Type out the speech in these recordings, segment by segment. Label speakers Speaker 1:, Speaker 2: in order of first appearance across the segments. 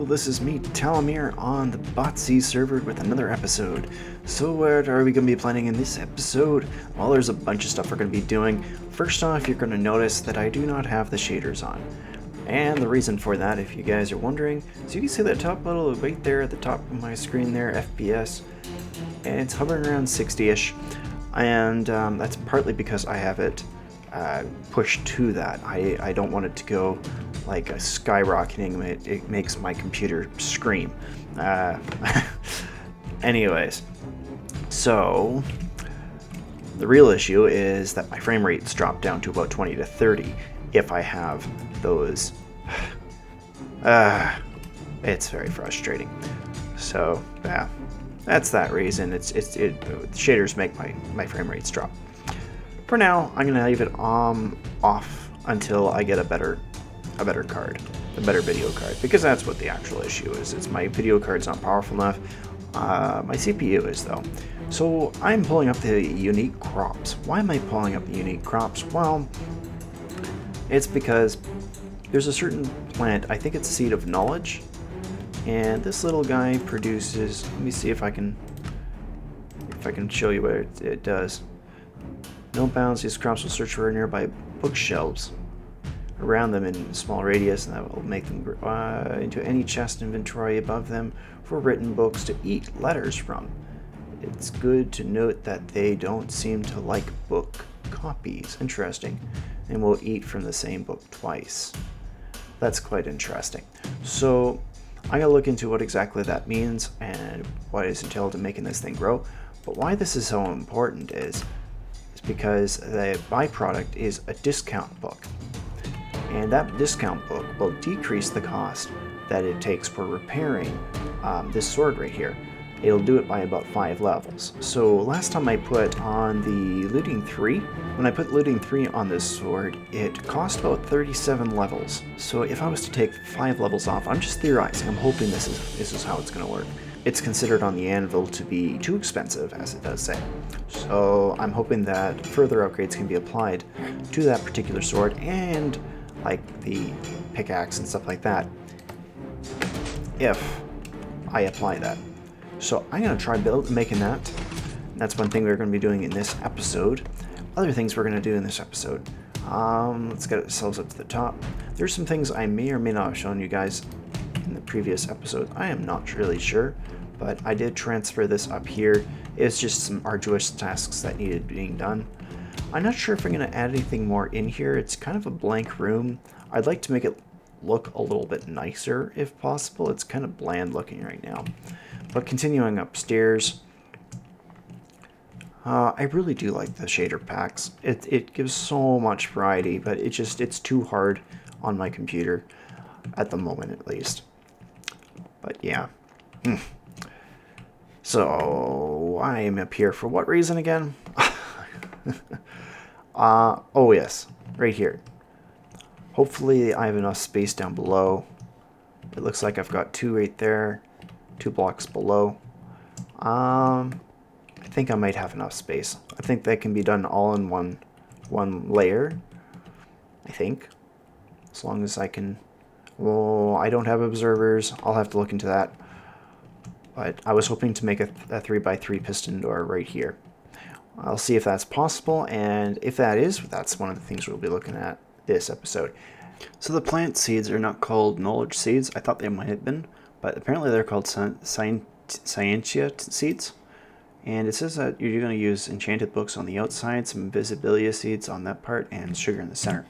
Speaker 1: this is me, Talamir, on the BotC server with another episode. So what are we going to be planning in this episode? Well, there's a bunch of stuff we're going to be doing. First off, you're going to notice that I do not have the shaders on. And the reason for that, if you guys are wondering, so you can see that top little right there at the top of my screen there, FPS, and it's hovering around 60-ish. And that's partly because I have it pushed to that. I don't want it to go like a skyrocketing. It makes my computer scream. Anyways, so the real issue is that my frame rate's dropped down to about 20 to 30 if I have those. It's very frustrating. So yeah, that's that reason. Shaders make my frame rates drop. For now, I'm gonna leave it off until I get a better card, a better video card, because that's what the actual issue is. It's my video card's not powerful enough. My CPU is though. So I'm pulling up the unique crops. Why am I pulling up the unique crops? Well, it's because there's a certain plant, I think it's Seed of Knowledge, and this little guy produces, let me see if I can show you what it does. No bounds, these crops will search for nearby bookshelves around them in a small radius, and that will make them into any chest inventory above them for written books to eat letters from. It's good to note that they don't seem to like book copies. Interesting. And will eat from the same book twice. That's quite interesting. So I'm going to look into what exactly that means and what is entailed in making this thing grow. But why this is so important is because the byproduct is a discount book. And that discount book will decrease the cost that it takes for repairing this sword right here. It'll do it by about 5 levels. So last time I put on the looting 3, when I put looting 3 on this sword, it cost about 37 levels. So if I was to take 5 levels off, I'm just theorizing, I'm hoping this is how it's going to work. It's considered on the anvil to be too expensive, as it does say. So I'm hoping that further upgrades can be applied to that particular sword and like the pickaxe and stuff like that if I apply that. So I'm going to try making that. That's one thing we're going to be doing in this episode. Other things we're going to do in this episode. Let's get ourselves up to the top. There's some things I may or may not have shown you guys in the previous episode. I am not really sure, but I did transfer this up here. It's just some arduous tasks that needed being done. I'm not sure if I'm going to add anything more in here. It's kind of a blank room. I'd like to make it look a little bit nicer if possible. It's kind of bland looking right now. But continuing upstairs, I really do like the shader packs. It gives so much variety, but it's too hard on my computer at the moment, at least. But yeah. So I'm up here for what reason again? Oh yes, right here. Hopefully I have enough space down below. It looks like I've got 2 right there. 2 blocks below. I think I might have enough space. I think that can be done all in one layer. I think, as long as I can. Well, I don't have observers. I'll have to look into that. But I was hoping to make a 3x3 piston door right here. I'll see if that's possible, and if that is, that's one of the things we'll be looking at this episode. So the plant seeds are not called knowledge seeds. I thought they might have been. But apparently they're called Scientia seeds. And it says that you're going to use enchanted books on the outside, some Invisibilia seeds on that part, and sugar in the center.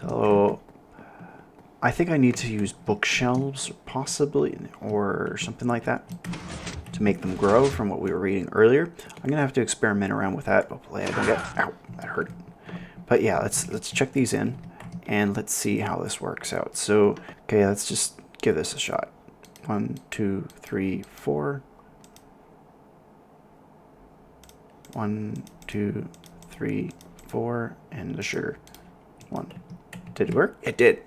Speaker 1: So I think I need to use bookshelves, possibly, or something like that, to make them grow from what we were reading earlier. I'm going to have to experiment around with that. Hopefully I don't get... Ow, that hurt. But yeah, let's check these in, and let's see how this works out. So, okay, let's just give this a shot. 1, 2, 3, 4. 1, 2, 3, 4, and the sugar. 1. Did it work? It did.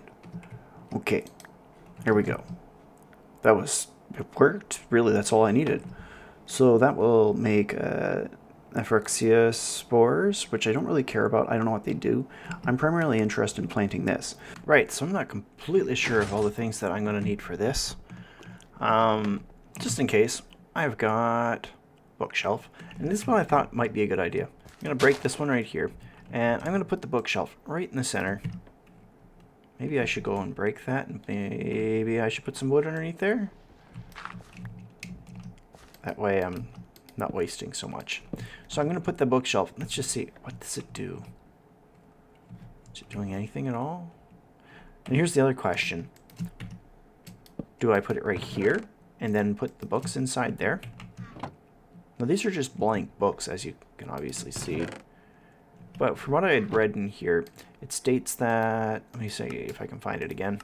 Speaker 1: Okay, here we go. It worked. Really, that's all I needed. So that will make Aphrixia spores, which I don't really care about. I don't know what they do. I'm primarily interested in planting this. Right, so I'm not completely sure of all the things that I'm going to need for this. Just in case, I've got bookshelf, and this one I thought might be a good idea. I'm going to break this one right here, and I'm going to put the bookshelf right in the center. Maybe I should go and break that, and maybe I should put some wood underneath there. That way I'm not wasting so much. So I'm going to put the bookshelf. Let's just see. What does it do? Is it doing anything at all? And here's the other question. Do I put it right here and then put the books inside there? Now these are just blank books, as you can obviously see. But from what I had read in here, it states that, let me see if I can find it again.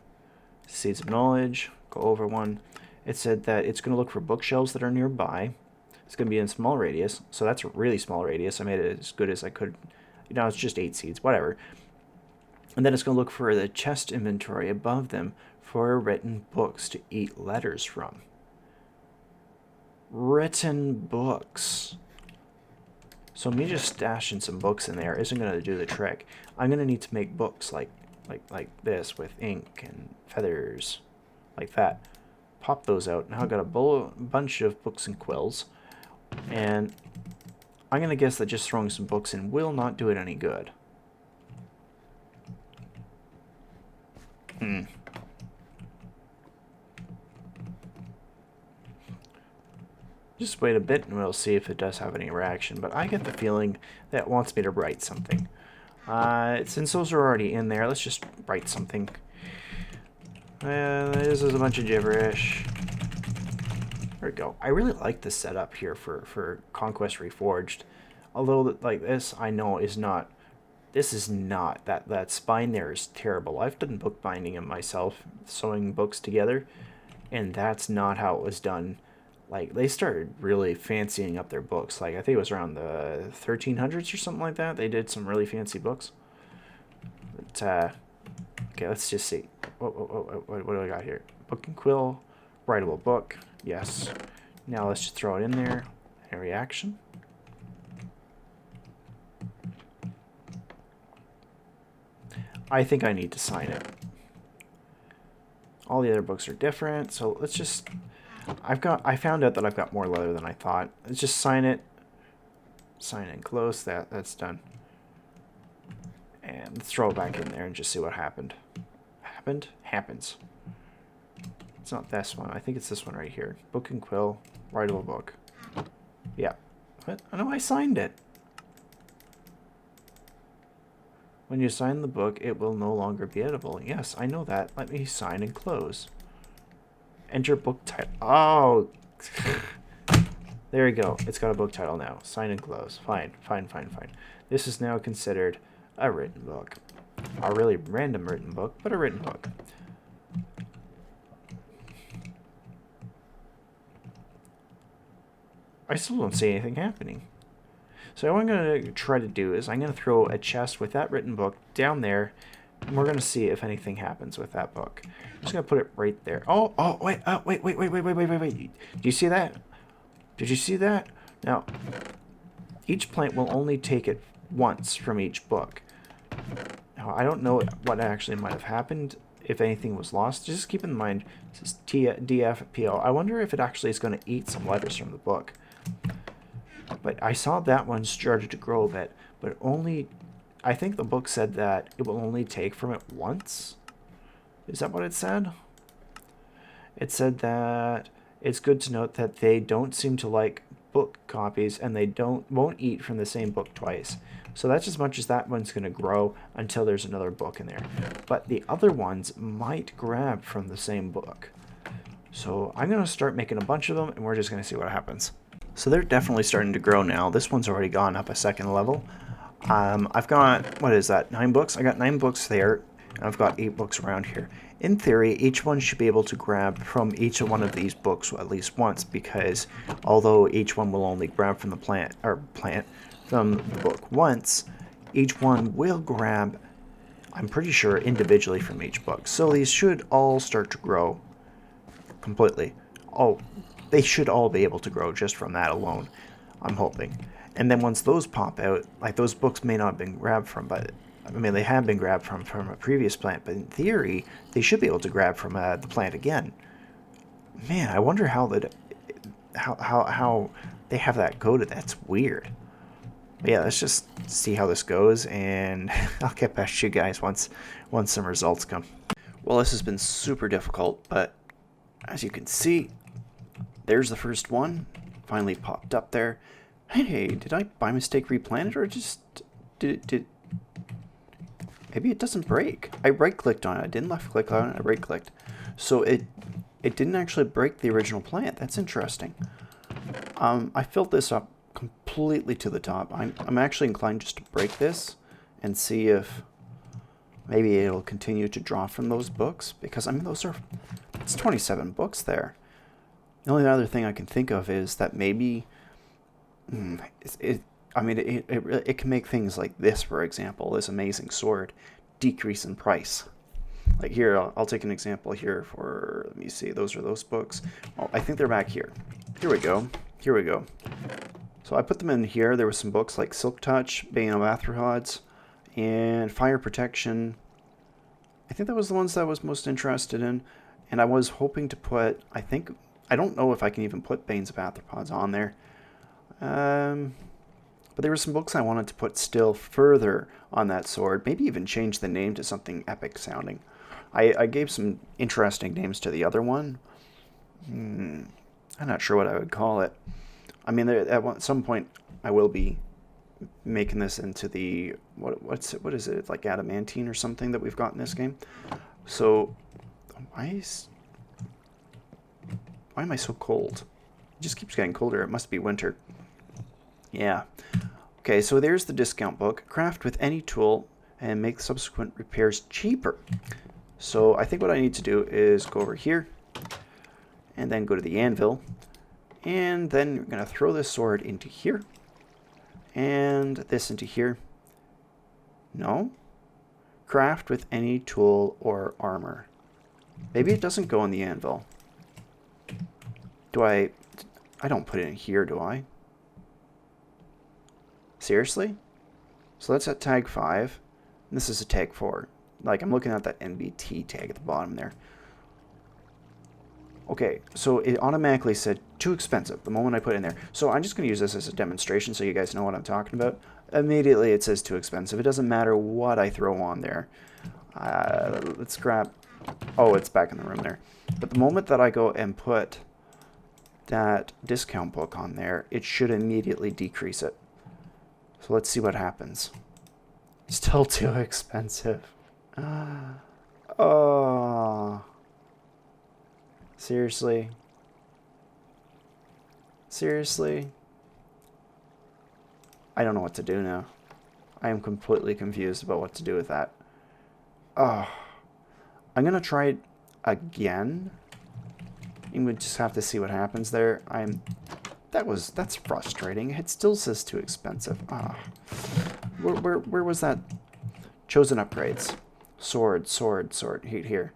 Speaker 1: Seeds of Knowledge, go over one. It said that it's going to look for bookshelves that are nearby. It's going to be in small radius, so that's a really small radius. I made it as good as I could. You know, it's just 8 seeds, whatever. And then it's going to look for the chest inventory above them for written books to eat letters from. Written books. So me just stashing some books in there isn't going to do the trick. I'm going to need to make books like this with ink and feathers, like that. Pop those out. Now I've got a bunch of books and quills, and I'm going to guess that just throwing some books in will not do it any good. Just wait a bit and we'll see if it does have any reaction, but I get the feeling that it wants me to write something. Since those are already in there, let's just write something. This is a bunch of gibberish. There we go. I really like the setup here for Conquest Reforged. Although, like this, I know is not... This is not... That spine there is terrible. I've done bookbinding it myself, sewing books together, and that's not how it was done. Like, they started really fancying up their books. Like, I think it was around the 1300s or something like that. They did some really fancy books. But, okay, let's just see. What do I got here? Book and quill, writable book. Yes. Now let's just throw it in there. A reaction. I think I need to sign it. All the other books are different, so let's just... I found out that I've got more leather than I thought. Let's just sign it. Sign and close. That's done. And let's throw it back in there and just see what happened. Happens. It's not this one. I think it's this one right here. Book and quill. Writable book. Yeah. What? I know I signed it. When you sign the book, it will no longer be editable. Yes, I know that. Let me sign and close. Enter book title. Oh! There we go. It's got a book title now. Sign and close. Fine. This is now considered a written book. A really random written book, but a written book. I still don't see anything happening. So what I'm going to try to do is I'm going to throw a chest with that written book down there, and we're going to see if anything happens with that book. I'm just going to put it right there. Wait. Do you see that? Did you see that? Now, each plant will only take it once from each book. Now, I don't know what actually might have happened, if anything was lost. Just keep in mind, this is DFPO. I wonder if it actually is going to eat some letters from the book. But I saw that one started to grow a bit, but only, I think the book said that it will only take from it once. Is that what it said? It said that it's good to note that they don't seem to like book copies, and they won't eat from the same book twice. So that's as much as that one's going to grow until there's another book in there. But the other ones might grab from the same book. So I'm going to start making a bunch of them, and we're just going to see what happens. So they're definitely starting to grow now. This one's already gone up a second level. I've got, what is that, 9 books? I got 9 books there, and I've got 8 books around here. In theory, each one should be able to grab from each one of these books at least once, because although each one will only grab from the from the book once, each one will grab, I'm pretty sure, individually from each book. So these should all start to grow completely. Oh, they should all be able to grow just from that alone, I'm hoping. And then once those pop out, like those books may not have been grabbed from, but I mean, they have been grabbed from a previous plant, but in theory, they should be able to grab from the plant again. Man, I wonder how that how they have that coded. That's weird. But yeah, let's just see how this goes, and I'll get back to you guys once some results come. Well, this has been super difficult, but as you can see, there's the first one. Finally popped up there. Hey, did I by mistake replant it, or just did maybe it doesn't break? I right-clicked on it. I didn't left-click on it. I right-clicked, so it didn't actually break the original plant. That's interesting. I filled this up completely to the top. I'm actually inclined just to break this and see if maybe it'll continue to draw from those books, because I mean it's 27 books there. The only other thing I can think of is that maybe it can make things like this, for example, this amazing sword, decrease in price. Like here, I'll take an example here for, let me see, those are those books. Well, I think they're back here. Here we go. Here we go. So I put them in here. There were some books like Silk Touch, Bane of Arthropods, and Fire Protection. I think that was the ones that I was most interested in. And I was hoping to put, I don't know if I can even put Banes of Arthropods on there. But there were some books I wanted to put still further on that sword. Maybe even change the name to something epic sounding. I gave some interesting names to the other one. I'm not sure what I would call it. I mean, at some point, I will be making this into the what is it, like adamantine or something that we've got in this game. So why am I so cold? It just keeps getting colder. It must be winter. Yeah. Okay, so there's the discount book. Craft with any tool and make subsequent repairs cheaper. So I think what I need to do is go over here and then go to the anvil, and then we're going to throw this sword into here and this into here. No. Craft with any tool or armor. Maybe it doesn't go on the anvil. I don't put it in here, do I? Seriously? So that's at tag 5. And this is a tag 4. Like, I'm looking at that NBT tag at the bottom there. Okay, so it automatically said too expensive the moment I put it in there. So I'm just going to use this as a demonstration so you guys know what I'm talking about. Immediately it says too expensive. It doesn't matter what I throw on there. Let's grab... Oh, it's back in the room there. But the moment that I go and put that discount book on there, it should immediately decrease it. So let's see what happens. Still too expensive. Oh. Seriously? Seriously? I don't know what to do now. I am completely confused about what to do with that. Oh. I'm gonna try it again. You would just have to see what happens there. That's frustrating. It still says too expensive. Ah. Where was that? Chosen upgrades. Sword. Here.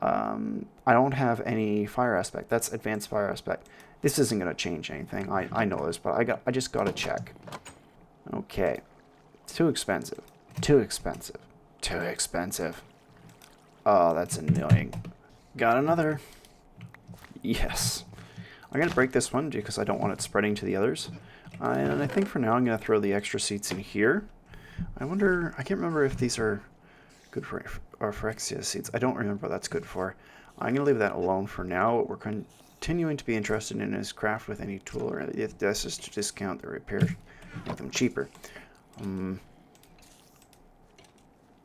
Speaker 1: I don't have any fire aspect. That's advanced fire aspect. This isn't going to change anything. I know this, but I just got to check. Okay. Too expensive. Too expensive. Too expensive. Oh, that's annoying. Got another. Yes. I'm going to break this one because I don't want it spreading to the others. And I think for now I'm going to throw the extra seats in here. I can't remember if these are good for Phyrexia seeds. I don't remember what that's good for. I'm going to leave that alone for now. What we're continuing to be interested in is craft with any tool, or if this is to discount the repair, make them cheaper.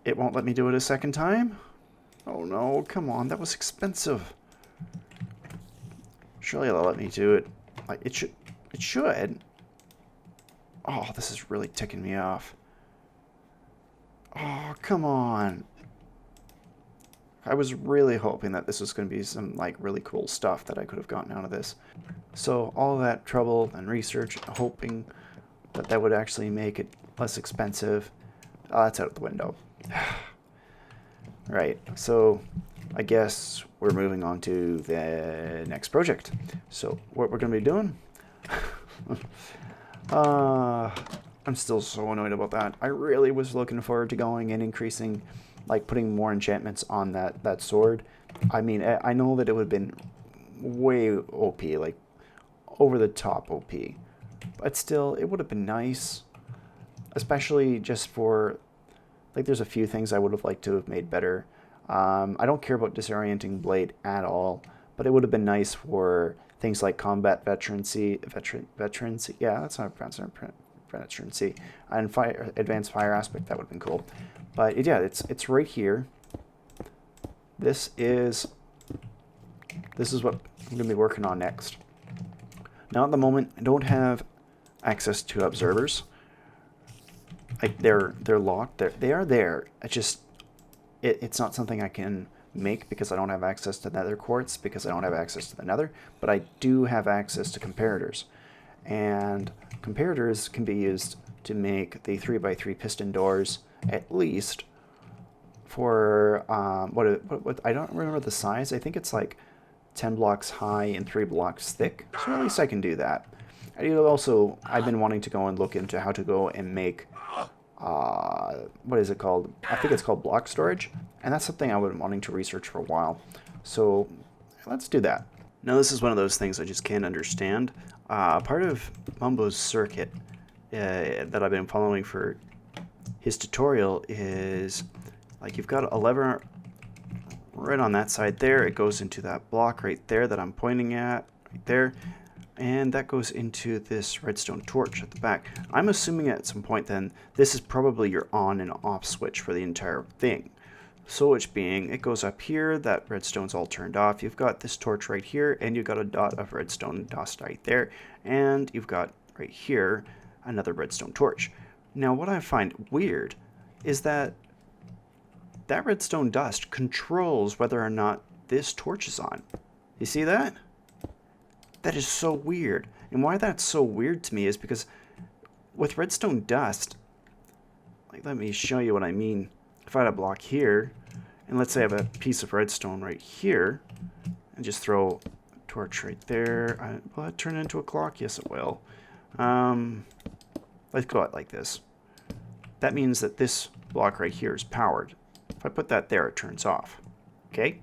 Speaker 1: It won't let me do it a second time? Oh no, come on, that was expensive. Surely they'll let me do it. Like, it should. Oh, this is really ticking me off. Oh, come on. I was really hoping that this was going to be some, like, really cool stuff that I could have gotten out of this. So, all of that trouble and research, hoping that would actually make it less expensive, that's out the window. Right, so I guess we're moving on to the next project. So, what we're going to be doing... I'm still so annoyed about that. I really was looking forward to going and increasing, like putting more enchantments on that sword. I mean, I know that it would have been way OP, like over the top OP. But still, it would have been nice, especially just for, like, there's a few things I would have liked to have made better. I don't care about disorienting blade at all, but it would have been nice for things like combat veterancy, yeah, that's not veterancy, and fire, advanced fire aspect. That would have been cool. But yeah, it's right here. This is what I'm gonna be working on next. Now at the moment, I don't have access to observers. Like they're locked. They are there. It's not something I can make because I don't have access to nether quartz, because I don't have access to the nether, but I do have access to comparators. And comparators can be used to make the 3x3 piston doors, at least for what I don't remember the size. I think it's like 10 blocks high and 3 blocks thick. So at least I can do that. I've been wanting to go and look into how to go and make what is it called? I think it's called block storage, and that's something I've been wanting to research for a while. So let's do that. Now this is one of those things I just can't understand. Part of Mumbo's circuit that I've been following for his tutorial is, like, you've got a lever right on that side there. It goes into that block right there that I'm pointing at, right there. And that goes into this redstone torch at the back. I'm assuming at some point then, this is probably your on and off switch for the entire thing. So which being, it goes up here, that redstone's all turned off. You've got this torch right here, and you've got a dot of redstone dust right there. And you've got right here, another redstone torch. Now what I find weird is that that redstone dust controls whether or not this torch is on. You see that? That is so weird. And why that's so weird to me is because with redstone dust, like, let me show you what I mean. If I had a block here, and let's say I have a piece of redstone right here, and just throw a torch right there, will that turn into a clock? Yes, it will. Let's go out like this. That means that this block right here is powered. If I put that there, it turns off. Okay?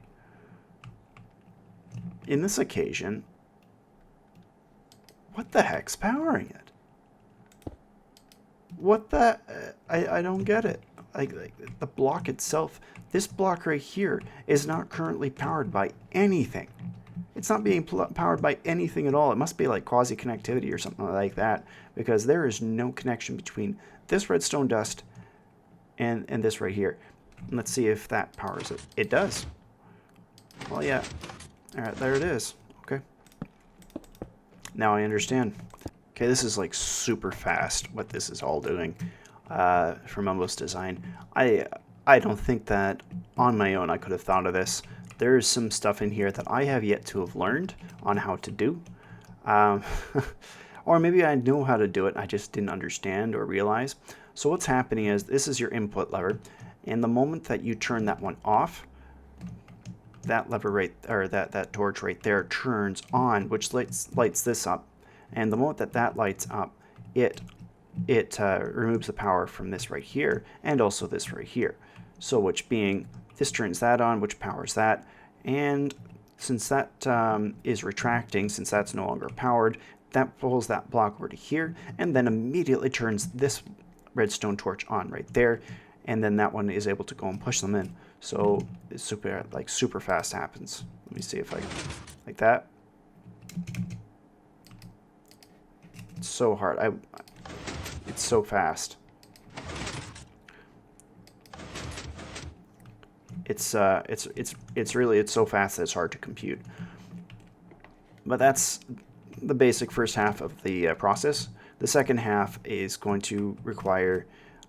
Speaker 1: In this occasion, what the heck's powering it? What the... I don't get it. Like the block itself, this block right here is not currently powered by anything. It's not being powered by anything at all. It must be like quasi-connectivity or something like that, because there is no connection between this redstone dust and this right here. Let's see if that powers it. It does. Well, yeah. All right, there it is. Okay. Now I understand. Okay, this is like super fast what this is all doing for Mumbo's design. I don't think that on my own I could have thought of this. There's some stuff in here that I have yet to have learned on how to do. Or maybe I know how to do it, I just didn't understand or realize. So what's happening is, this is your input lever, and the moment that you turn that one off, that lever right, or that torch right there turns on, which lights this up. And the moment that that lights up, it removes the power from this right here, and also this right here. So which being, this turns that on, which powers that. And since that is retracting, since that's no longer powered, that pulls that block over to here, and then immediately turns this redstone torch on right there. And then that one is able to go and push them in. So it's super fast happens. Let me see if I can, like that. It's so hard. It's so fast. It's so fast that it's hard to compute. But that's the basic first half of the process. The second half is going to require,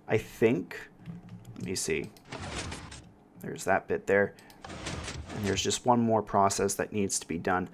Speaker 1: I think, let me see. There's that bit there. And there's just one more process that needs to be done.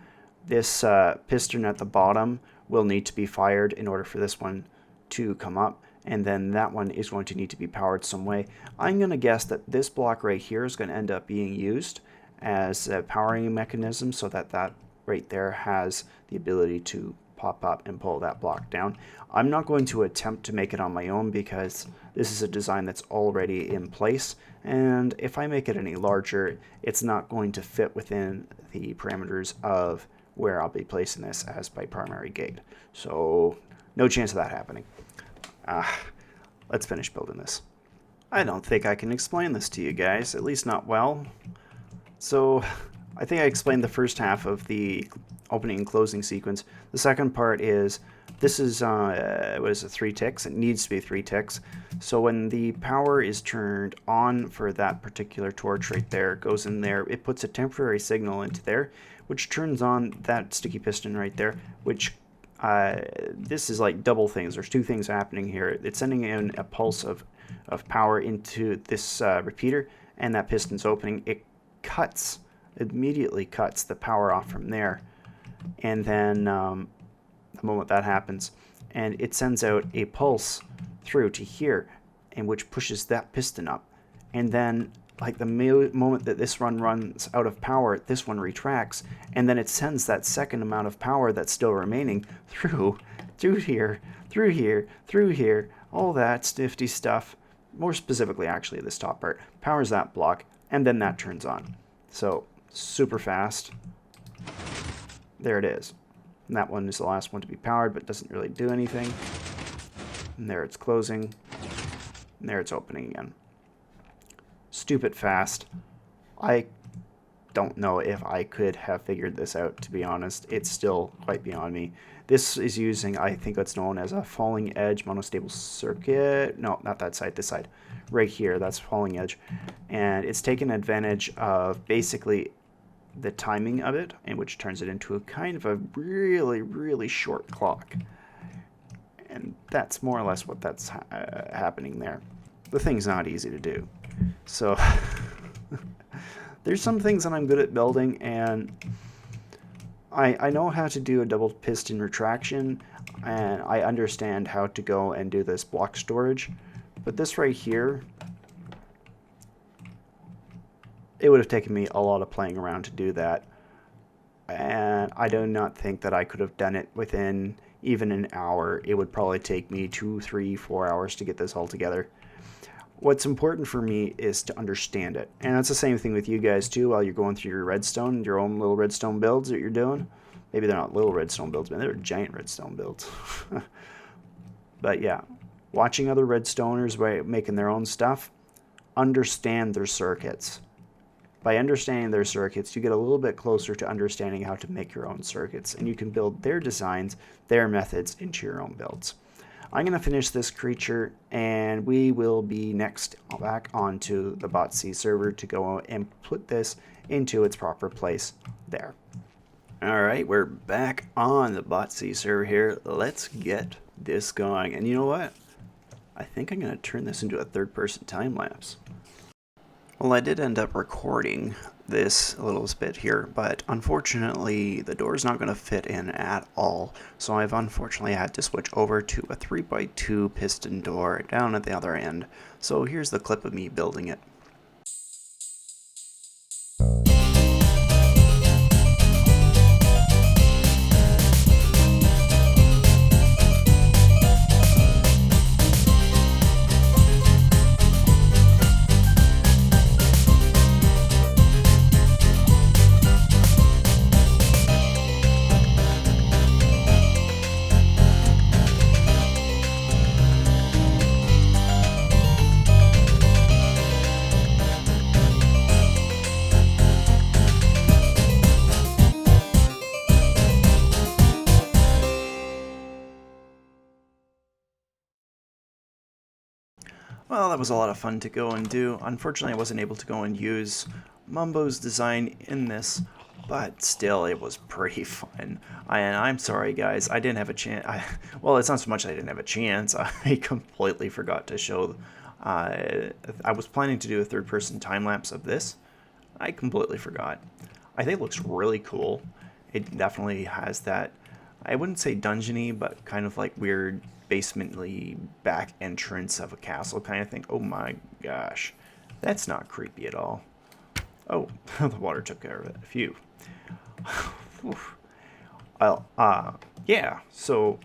Speaker 1: This piston at the bottom will need to be fired in order for this one to come up. And then that one is going to need to be powered some way. I'm going to guess that this block right here is going to end up being used as a powering mechanism, so that that right there has the ability to pop up and pull that block down. I'm not going to attempt to make it on my own, because this is a design that's already in place, and if I make it any larger, it's not going to fit within the parameters of where I'll be placing this as my primary gate. So no chance of that happening. Let's finish building this. I don't think I can explain this to you guys, at least not well. So I think I explained the first half of the opening and closing sequence. The second part is, this is, what is it, 3 ticks? It needs to be 3 ticks. So when the power is turned on for that particular torch right there, it goes in there, it puts a temporary signal into there, which turns on that sticky piston right there, which this is like double things. There's 2 things happening here. It's sending in a pulse of power into this repeater, and that piston's opening. It immediately cuts the power off from there, and then the moment that happens, and it sends out a pulse through to here, and which pushes that piston up, and then like the moment that this one runs out of power, this one retracts, and then it sends that second amount of power that's still remaining through here, through here, all that nifty stuff. More specifically, actually, this top part powers that block, and then that turns on. So super fast. There it is. And that one is the last one to be powered, but doesn't really do anything. And there it's closing. And there it's opening again. Stupid fast. I don't know if I could have figured this out, to be honest. It's still quite beyond me. This is using, I think what's known as a falling edge monostable circuit. No, not that side, this side. Right here, that's falling edge. And it's taken advantage of basically the timing of it, and which turns it into a kind of a really, really short clock. And that's more or less what that's happening there. The thing's not easy to do. So there's some things that I'm good at building, and I know how to do a double piston retraction, and I understand how to go and do this block storage. But this right here, it would have taken me a lot of playing around to do that. And I do not think that I could have done it within even an hour. It would probably take me 2, 3, 4 hours to get this all together. What's important for me is to understand it. And that's the same thing with you guys too, while you're going through your redstone, your own little redstone builds that you're doing. Maybe they're not little redstone builds, but they're giant redstone builds. But yeah, watching other redstoners making their own stuff, understand their circuits. By understanding their circuits, you get a little bit closer to understanding how to make your own circuits, and you can build their designs, their methods into your own builds. I'm going to finish this creature, and we will be next back onto the BotC server to go and put this into its proper place there. Alright, we're back on the BotC server here. Let's get this going. And you know what? I think I'm going to turn this into a third-person time-lapse. Well, I did end up recording this a little bit here, but unfortunately the door is not going to fit in at all, so I've unfortunately had to switch over to a 3x2 piston door down at the other end. So here's the clip of me building it. Well, that was a lot of fun to go and do. Unfortunately, I wasn't able to go and use Mumbo's design in this, but still, it was pretty fun. And I'm sorry, guys, I didn't have a chance. Well, it's not so much I didn't have a chance. I completely forgot to show. I was planning to do a third-person time-lapse of this. I completely forgot. I think it looks really cool. It definitely has that, I wouldn't say dungeon-y, but kind of like weird basemently back entrance of a castle kind of thing. Oh my gosh, that's not creepy at all. Oh, the water took care of it. Phew. Well, yeah, so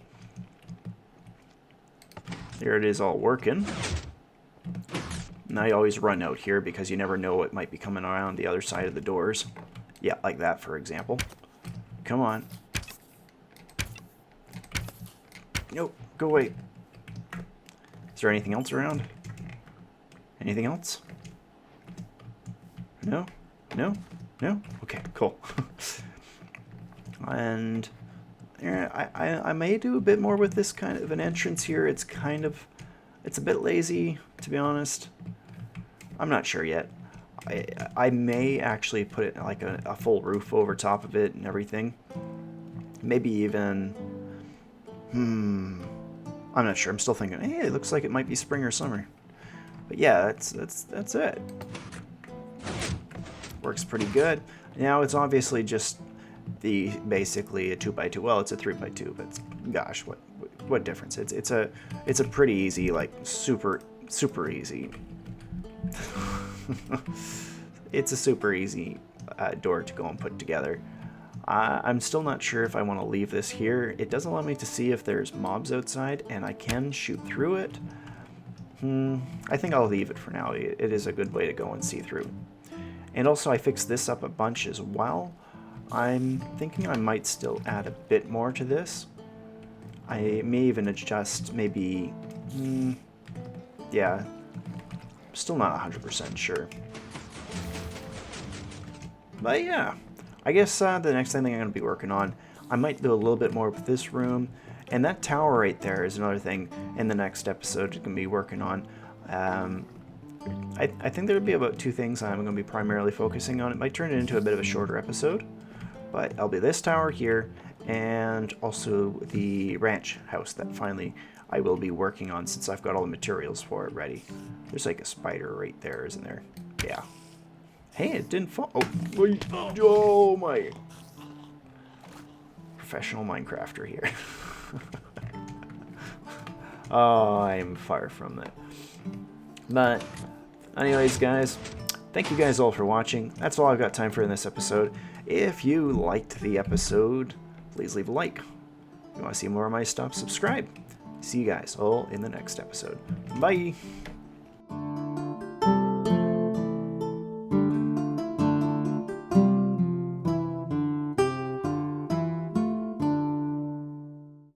Speaker 1: there it is all working. And I always run out here because you never know what might be coming around the other side of the doors. Yeah, like that, for example. Come on. Nope. Go away. Is there anything else around? Anything else? No? No? No? Okay, cool. And yeah, I may do a bit more with this kind of an entrance here. It's a bit lazy, to be honest. I'm not sure yet. I may actually put it like a full roof over top of it and everything. Maybe even... I'm not sure. I'm still thinking, hey, it looks like it might be spring or summer. But yeah, that's it. Works pretty good. Now it's obviously just basically a 2x2. Well, it's a 3x2, but gosh, what difference? It's a pretty easy, like super easy. It's a super easy door to go and put together. I'm still not sure if I want to leave this here. It doesn't allow me to see if there's mobs outside, and I can shoot through it. I think I'll leave it for now. It is a good way to go and see through. And also I fixed this up a bunch as well. I'm thinking I might still add a bit more to this. I may even adjust maybe... yeah. Still not 100% sure. But yeah. I guess the next thing I'm going to be working on, I might do a little bit more with this room. And that tower right there is another thing in the next episode I'm going to be working on. I think there'll be about 2 things I'm going to be primarily focusing on. It might turn it into a bit of a shorter episode. But it'll be this tower here, and also the ranch house that finally I will be working on since I've got all the materials for it ready. There's like a spider right there, isn't there? Yeah. Hey, it didn't fall. Oh, wait. Oh my. Professional Minecrafter here. Oh, I'm far from that. But anyways, guys, thank you guys all for watching. That's all I've got time for in this episode. If you liked the episode, please leave a like. If you want to see more of my stuff, subscribe. See you guys all in the next episode. Bye!